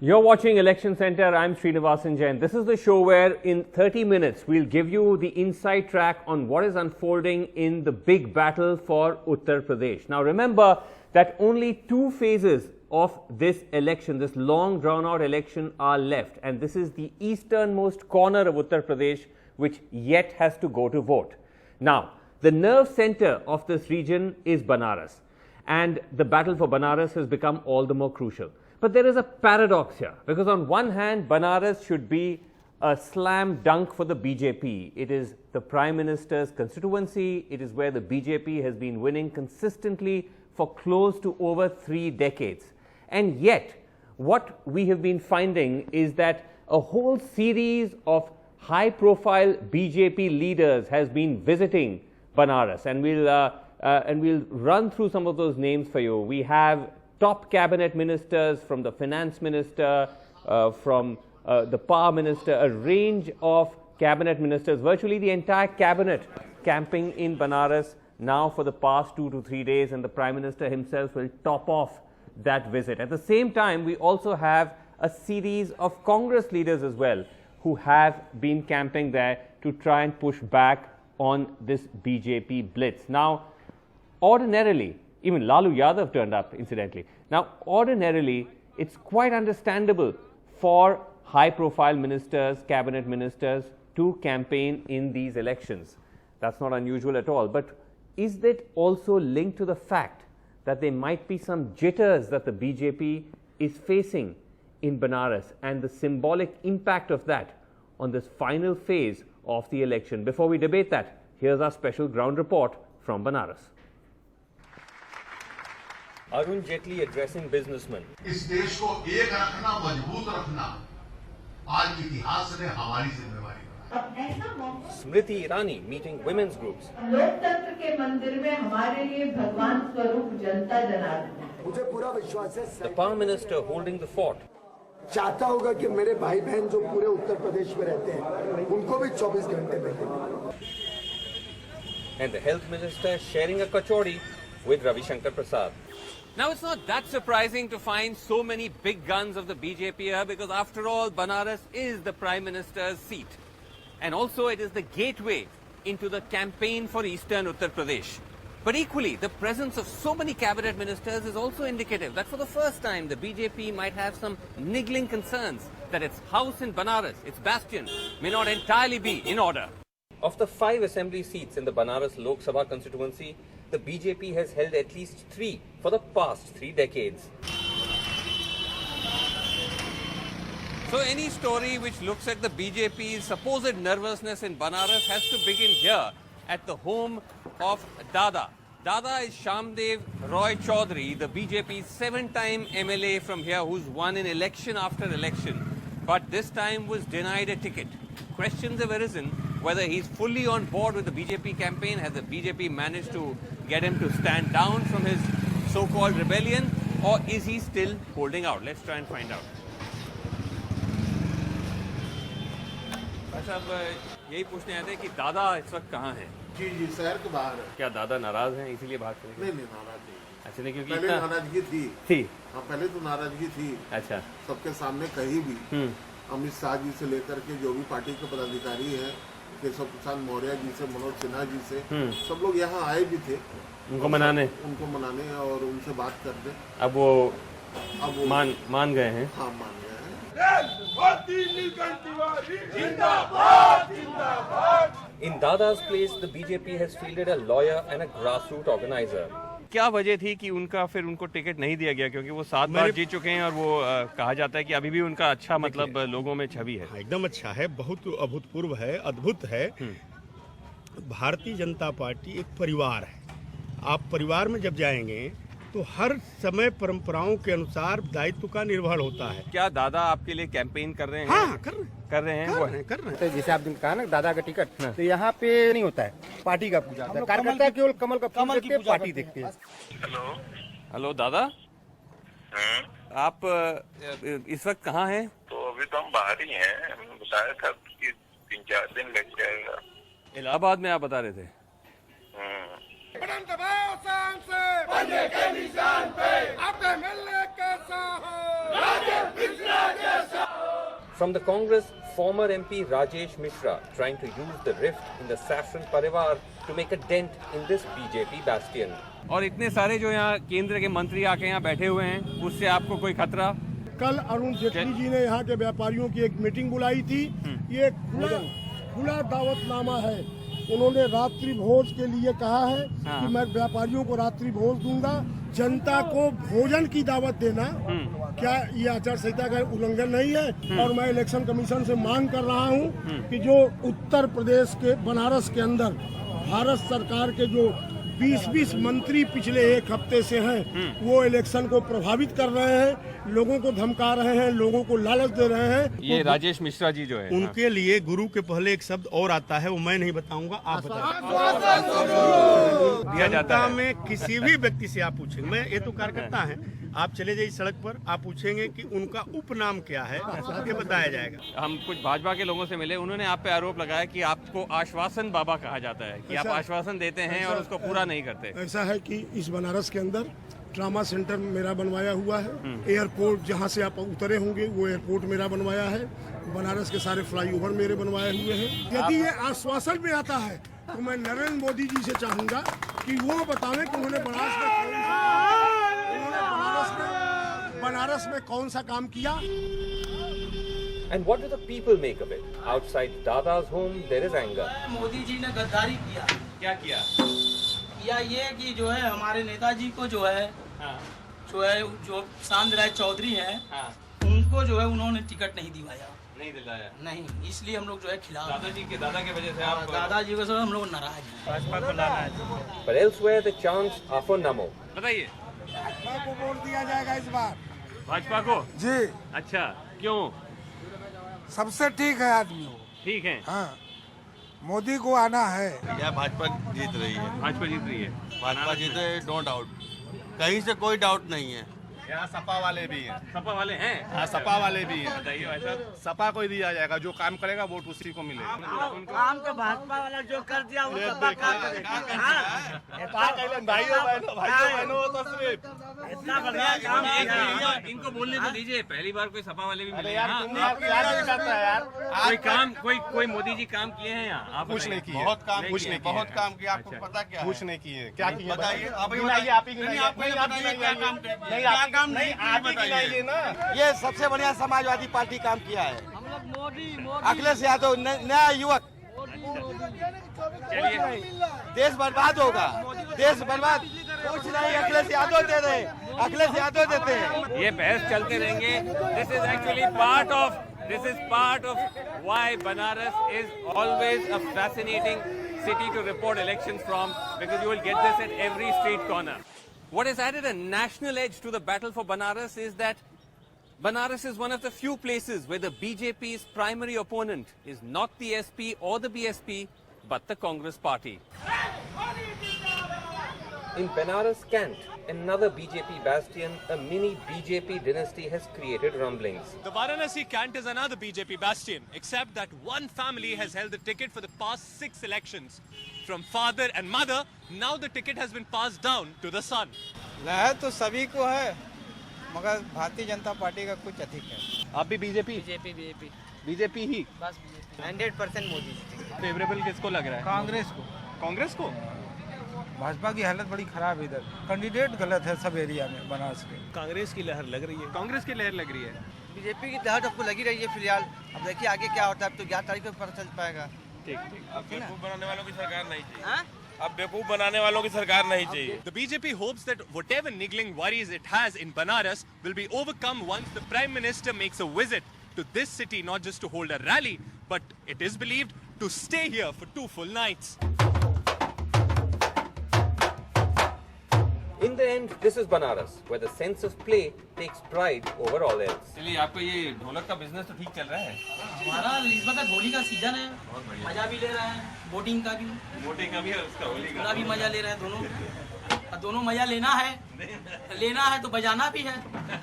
You're watching Election Center. I'm Srinivasan Jain. This is the show where in 30 minutes we'll give you the inside track on what is unfolding in the big battle for Uttar Pradesh. Now remember that only 2 phases of this election, this long drawn out election, are left, and this is the easternmost corner of Uttar Pradesh which yet has to go to vote. Now the nerve center of this region is Banaras, and the battle for Banaras has become all the more crucial. But there is a paradox here, because on one hand, Banaras should be a slam dunk for the BJP. It is the Prime Minister's constituency. It is where the BJP has been winning consistently for close to over 3 decades. And yet, what we have been finding is that a whole series of high-profile BJP leaders has been visiting Banaras, and we'll run through some of those names for you. We have top cabinet ministers, from the finance minister, from the power minister, a range of cabinet ministers, virtually the entire cabinet camping in Banaras now for the past 2 to 3 days, and the Prime Minister himself will top off that visit. At the same time, we also have a series of Congress leaders as well who have been camping there to try and push back on this BJP blitz. Now, ordinarily, even Lalu Yadav turned up, incidentally. Now, ordinarily, it's quite understandable for high-profile ministers, cabinet ministers, to campaign in these elections. That's not unusual at all. But is that also linked to the fact that there might be some jitters that the BJP is facing in Banaras, and the symbolic impact of that on this final phase of the election? Before we debate that, here's our special ground report from Banaras. Arun Jaitley addressing businessmen. इस देश को एक रखना, मजबूत रखना, आज इतिहास ने हमारी जिम्मेवारी बनाई। Smriti Irani meeting women's groups. लोकतंत्र के मंदिर में हमारे लिए भगवान स्वरूप जनता जनार्दन है। मुझे पूरा विश्वास है। The Power Minister holding the fort. चाहता होगा कि मेरे भाई बहन जो पूरे उत्तर प्रदेश में रहते हैं, उनको भी 24 घंटे मिले। And the Health Minister sharing a kachori with Ravi Shankar Prasad. Now, it's not that surprising to find so many big guns of the BJP here, because after all, Banaras is the Prime Minister's seat. And also, it is the gateway into the campaign for eastern Uttar Pradesh. But equally, the presence of so many cabinet ministers is also indicative that for the first time, the BJP might have some niggling concerns that its house in Banaras, its bastion, may not entirely be in order. Of the 5 assembly seats in the Banaras Lok Sabha constituency, the BJP has held at least 3 for the past 3 decades. So any story which looks at the BJP's supposed nervousness in Banaras has to begin here at the home of Dada. Dada is Shamdev Roy Chaudhary, the BJP's 7-time MLA from here, who's won in election after election, but this time was denied a ticket. Questions have arisen whether he's fully on board with the BJP campaign. Has the BJP managed to get him to stand down from his so-called rebellion, or is he still holding out? Let's try and find out. साहब, यही पूछने आए थे कि दादा इस वक्त कहाँ हैं? जी जी, शहर के बाहर है। क्या दादा नाराज हैं इसीलिए बात करेंगे? नहीं नहीं, नाराज नहीं। अच्छा, नहीं, क्योंकि पहले नाराजगी थी। हाँ, पहले तो नाराजगी थी। अच्छा, सबके सामने कहीं भी अमित शाह जी से लेकर के जो भी पार्टी के पदाधिकारी हैं, केशव प्रसाद मौर्य जी से, मनोज सिन्हा जी से, सब लोग यहाँ आए भी थे उनको मनाने और उनसे बात करते। अब वो मान गए हैं। हाँ, मान गए हैं। In Dada's place, the BJP has fielded a lawyer and a grassroots organizer. क्या वजह थी कि उनको टिकट नहीं दिया गया? क्योंकि वो 7 बार जीत चुके हैं और वो कहा जाता है कि अभी भी उनका अच्छा मतलब लोगों में छवि है। एकदम अच्छा है, बहुत अभूतपूर्व है, अद्भुत है। भारतीय जनता पार्टी एक परिवार है। आप परिवार में जब जाएंगे तो हर समय परंपराओं के अनुसार दायित्व का निर्वहन होता है। क्या दादा आपके लिए कैंपेन कर रहे हैं? हाँ, कर रहे हैं। जैसे आपने कहा ना दादा का टिकट, तो यहाँ पे नहीं होता है, पार्टी का पूजा होता है। कार्यकर्ता केवल कमल का फूल देखते हैं, पार्टी देखते हैं। हेलो दादा, आप इस वक्त कहाँ हैं? तो अभी तो हम बाहर ही हैं। हमने बताया था कि 3-4 दिन लग जाएगा। इलाहाबाद में आप बता रहे थे। From the Congress, former MP Rajesh Mishra trying to use the rift in the Saffron Parivar to make a dent in this BJP bastion. और इतने सारे जो यहाँ केंद्र के मंत्री आके यहाँ बैठे हुए हैं, उससे आपको कोई खतरा? कल अरुण जेटली जी ने यहाँ के व्यापारियों की एक मीटिंग बुलाई थी। ये खुला दावतनामा है। उन्होंने रात्रि भोज के लिए कहा है कि मैं व्यापारियों को रात्रि भोज दूंगा। जनता को भोजन की दावत देना क्या ये आचार संहिता का उल्लंघन नहीं है? और मैं इलेक्शन कमीशन से मांग कर रहा हूँ कि जो उत्तर प्रदेश के बनारस के अंदर भारत सरकार के जो 20-20 मंत्री पिछले एक हफ्ते से हैं, वो इलेक्शन को प्रभावित कर रहे हैं, लोगों को धमका रहे हैं, लोगों को लालच दे रहे हैं। ये राजेश मिश्रा जी जो है, उनके लिए गुरु के पहले एक शब्द और आता है, वो मैं नहीं बताऊंगा, आप बताइए। जनता में किसी भी व्यक्ति से आप पूछेंगे, मैं ये तो कार्यकर्ता है, आप चले जाइए सड़क पर, आप पूछेंगे कि उनका उपनाम क्या है, ये बताया जाएगा। हम कुछ भाजपा के लोगों से मिले, उन्होंने आप पे आरोप लगाया कि आपको आश्वासन बाबा कहा जाता है, कि आप आश्वासन देते हैं और उसको पूरा नहीं करते। ऐसा है कि इस बनारस के अंदर ट्रामा सेंटर मेरा बनवाया हुआ है, एयरपोर्ट जहां से आप उतरे होंगे वो एयरपोर्ट मेरा बनवाया है, बनारस के सारे फ्लाईओवर मेरे बनवाए हुए हैं। यदि ये आश्वासन में आता है तो मैं नरेंद्र मोदी जी से चाहूंगा कि वो बतावें कि उन्होंने बनारस में कौन सा काम किया। And what do the people make of it? Outside Dada's home, there is anger. Modi ji ने गद्दारी किया। क्या किया? किया ये कि जो है हमारे नेताजी को जो है जो शांत राय चौधरी हैं, उनको जो है उन्होंने टिकट नहीं दिलाया। नहीं दिलाया? नहीं, इसलिए हम लोग जो है खिलाफ। दादा की वजह से आप दादाजी को हम लोग नाराज हैं। भाजपा को लाना है। But elsewhere the chants are for Namo. बताइए। भाजपा को वोट दिया जाएगा इस बार। भाजपा को? जी। अच्छा, क्यों? सबसे ठीक है आदमी वो। ठीक है। हाँ, मोदी को आना है। या भाजपा जीत रही है। भाजपा जीत रही है। भाजपा जीत रही है, नो डाउट, कहीं से कोई डाउट नहीं है। यहाँ सपा वाले भी हैं। सपा वाले हैं? हाँ, सपा वाले भी हैं। बताइए भाई साहब। सपा को ही दिया जाएगा, जो काम करेगा वोट उसी को मिलेगा। काम तो भाजपा वाला जो कर दिया वो सपा का करेगा। इतना बढ़िया काम किया। इनको बोलने तो दीजिए, पहली बार कोई सपा वाले भी मिले। कोई मोदी जी काम किए हैं यहाँ? आप कुछ नहीं किए। बहुत काम किया। आपको पता क्या है? कुछ नहीं किए। क्या किए बताइए। काम नहीं, आप ही गिनाइए ना। ये सबसे बढ़िया समाजवादी पार्टी काम किया है। अखिलेश यादव नया युवक। देश बर्बाद होगा, देश बर्बाद कुछ नहीं, अखिलेश यादव दे रहे, अखिलेश यादव देते हैं। ये बहस चलते रहेंगे। This is actually part of why Banaras is always a fascinating city to report elections from, because you will get this at every street corner. What has added a national edge to the battle for Banaras is that Banaras is one of the few places where the BJP's primary opponent is not the SP or the BSP, but the Congress party. In Banaras Cant, another BJP bastion, a mini BJP dynasty has created rumblings. The Varanasi Cant is another BJP bastion, except that one family has held the ticket for the past 6 elections. From father and mother, now the ticket has been passed down to the son. लहर तो सभी को है, मगर Bharatiya Janata party का कुछ अधिक है। आप भी बीजेपी ही? बस 100% मोदी। फेवरेबल किसको लग रहा है? कांग्रेस को? भाजपा की हालत बड़ी खराब है इधर, कैंडिडेट गलत है सब एरिया में बनारस के। कांग्रेस की लहर लग रही है। कांग्रेस की लहर लग रही है। बीजेपी की लहर आपको लगी रही है फिलहाल। अब देखिए आगे क्या होता है, अब तो 11 तारीख को पता चल पाएगा। ठीक। अब बेवकूफ बनाने वालों की सरकार नहीं चाहिए। अब बेवकूफ बनाने वालों की सरकार नहीं चाहिए। The BJP hopes that whatever niggling worries it has in Banaras will be overcome once the Prime Minister makes a visit to this city, not just to hold a rally, but it is believed to stay here for 2 full nights. In the end, this is Banaras, where the sense of play takes pride over all else. चलिए, आपका ये ढोलक का business तो ठीक चल रहा है। हमारा इस वक्त होली का सीजन है, मजा भी ले रहे हैं, बोटिंग का भी और उसका होली का भी मजा ले रहे हैं दोनों। दोनों मजा लेना है तो बजाना भी है,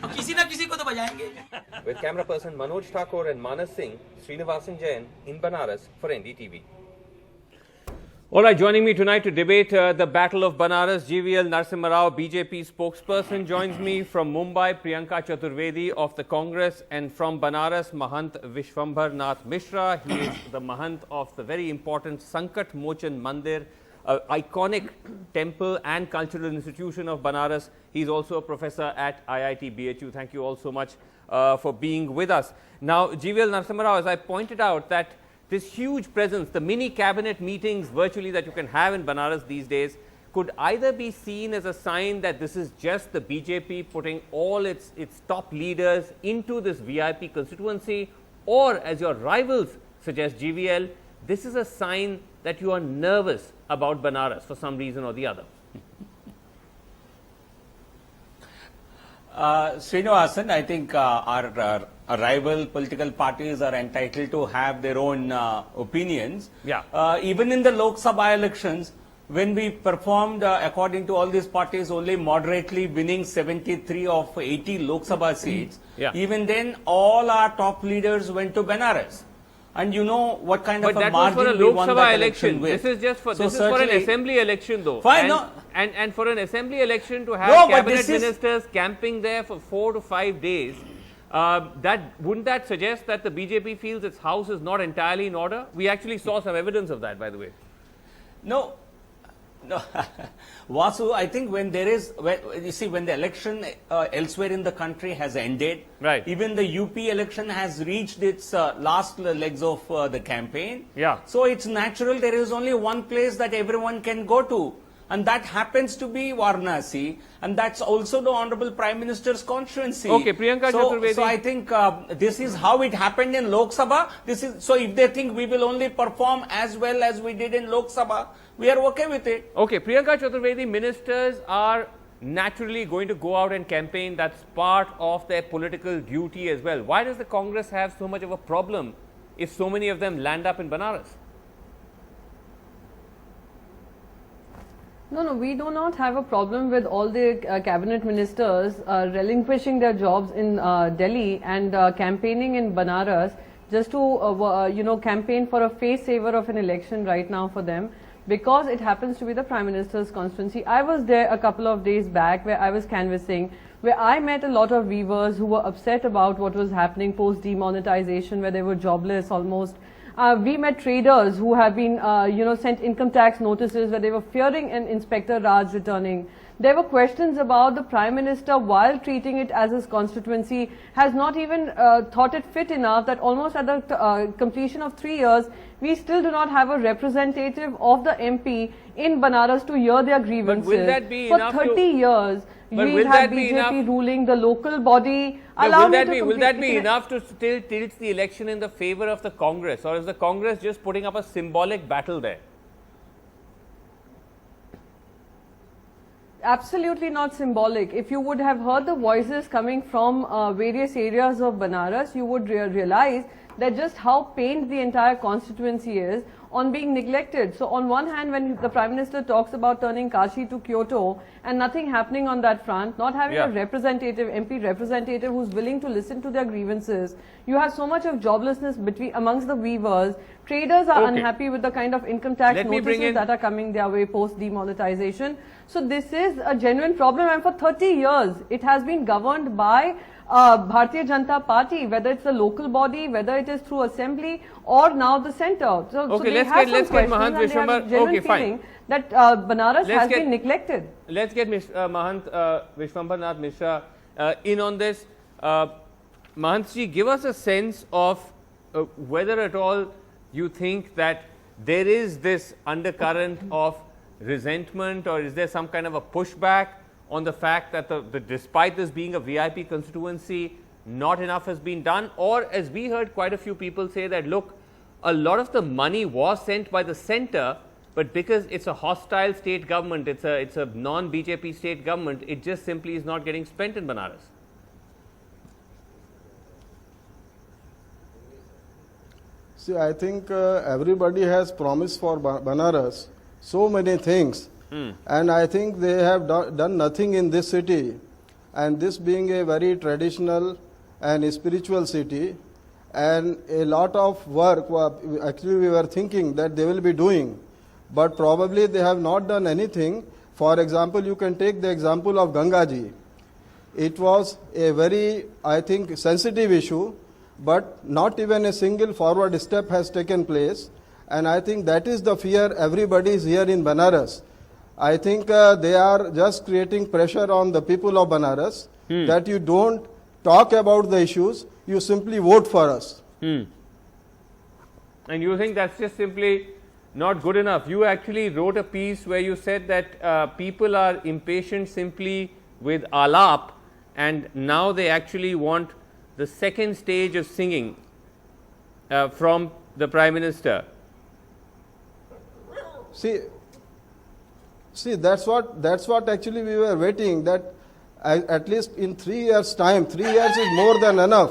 और किसी न किसी को तो बजाएंगे। With camera person Manoj Thakur and Manas Singh, Srinivasan Jain in Banaras for NDTV. All right, joining me tonight to debate the Battle of Banaras, GVL Narasimha Rao, BJP spokesperson, joins me from Mumbai, Priyanka Chaturvedi of the Congress, and from Banaras, Mahant Vishwambhar Nath Mishra. He is the Mahant of the very important Sankat Mochan Mandir, iconic temple and cultural institution of Banaras. He's also a professor at IIT BHU. Thank you all so much for being with us. Now, GVL Narasimha Rao, as I pointed out, that this huge presence, the mini cabinet meetings virtually that you can have in Banaras these days, could either be seen as a sign that this is just the BJP putting all its top leaders into this VIP constituency, or as your rivals suggest, GVL, this is a sign that you are nervous about Banaras for some reason or the other. Srinivasan, I think our rival political parties are entitled to have their own opinions. Yeah. Even in the Lok Sabha elections, when we performed, according to all these parties, only moderately winning 73 of 80 Lok Sabha seats, even then all our top leaders went to Banaras. And you know what kind of a margin we won that election with. This is just for, this is for an assembly election though. Fine, and for an assembly election to have cabinet ministers camping there for 4 to 5 days, wouldn't that suggest that the BJP feels its house is not entirely in order? We actually saw some evidence of that, by the way. No. Vasu, I think when there is, you see, when the election elsewhere in the country has ended, right, even the UP election has reached its last legs of the campaign. Yeah. So it's natural there is only one place that everyone can go to, and that happens to be Varanasi, and that's also the Honorable Prime Minister's constituency. Okay, Priyanka Chaturvedi. So I think this is how it happened in Lok Sabha. This is, so if they think we will only perform as well as we did in Lok Sabha, we are okay with it. Okay, Priyanka Chaturvedi, ministers are naturally going to go out and campaign. That's part of their political duty as well. Why does the Congress have so much of a problem if so many of them land up in Banaras? No, we do not have a problem with all the cabinet ministers relinquishing their jobs in Delhi and campaigning in Banaras just to, campaign for a face saver of an election right now for them, because it happens to be the Prime Minister's constituency. I was there a couple of days back where I was canvassing, where I met a lot of weavers who were upset about what was happening post demonetization, where they were jobless almost. We met traders who have been, sent income tax notices where they were fearing an Inspector Raj returning. There were questions about the Prime Minister, while treating it as his constituency, has not even thought it fit enough that almost at the completion of 3 years, we still do not have a representative of the MP in Banaras to hear their grievances. But will that be for enough 30 years? But we will have that be BJP enough? ruling the local body. Will that be enough to still tilt the election in the favor of the Congress, or is the Congress just putting up a symbolic battle there? Absolutely not symbolic. If you would have heard the voices coming from various areas of Banaras, you would realize that just how pained the entire constituency is on being neglected. So on one hand, when the Prime Minister talks about turning Kashi to Kyoto and nothing happening on that front, not having a representative, MP representative who's willing to listen to their grievances, you have so much of joblessness amongst the weavers. Traders are unhappy with the kind of income tax notices that are coming their way post demonetization. So this is a genuine problem, and for 30 years it has been governed by Bharatiya Janata Party, whether it's a local body, whether it is through assembly or now the centre. So, let's get Mahant Vishwambhar. Okay, fine. That Banaras has been neglected. Let's get Mahant Vishwambhar Nath Mishra in on this. Mahantji, give us a sense of whether at all you think that there is this undercurrent of resentment, or is there some kind of a pushback on the fact that despite this being a VIP constituency, not enough has been done? Or, as we heard quite a few people say, that look, a lot of the money was sent by the centre, but because it's a hostile state government, it's a non-BJP state government, it just simply is not getting spent in Banaras. See, I think everybody has promised for Banaras so many things, and I think they have done nothing in this city. And this being a very traditional and spiritual city, and a lot of work, actually we were thinking that they will be doing, but probably they have not done anything. For example, you can take the example of Gangaji. It was a very, I think, sensitive issue, but not even a single forward step has taken place. And I think that is the fear everybody is here in Banaras. I think they are just creating pressure on the people of Banaras that you don't talk about the issues, you simply vote for us. And you think that's just simply not good enough? You actually wrote a piece where you said that people are impatient simply with alap, and now they actually want the second stage of singing from the Prime Minister. See, that's what actually we were waiting, that at least in 3 years' time, 3 years is more than enough.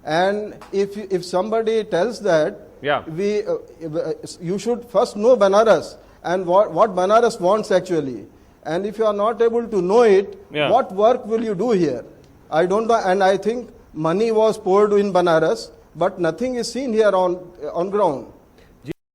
And if somebody tells that, you should first know Banaras and what Banaras wants actually. And if you are not able to know it, what work will you do here? I don't know. And I think money was poured in Banaras, but nothing is seen here on ground.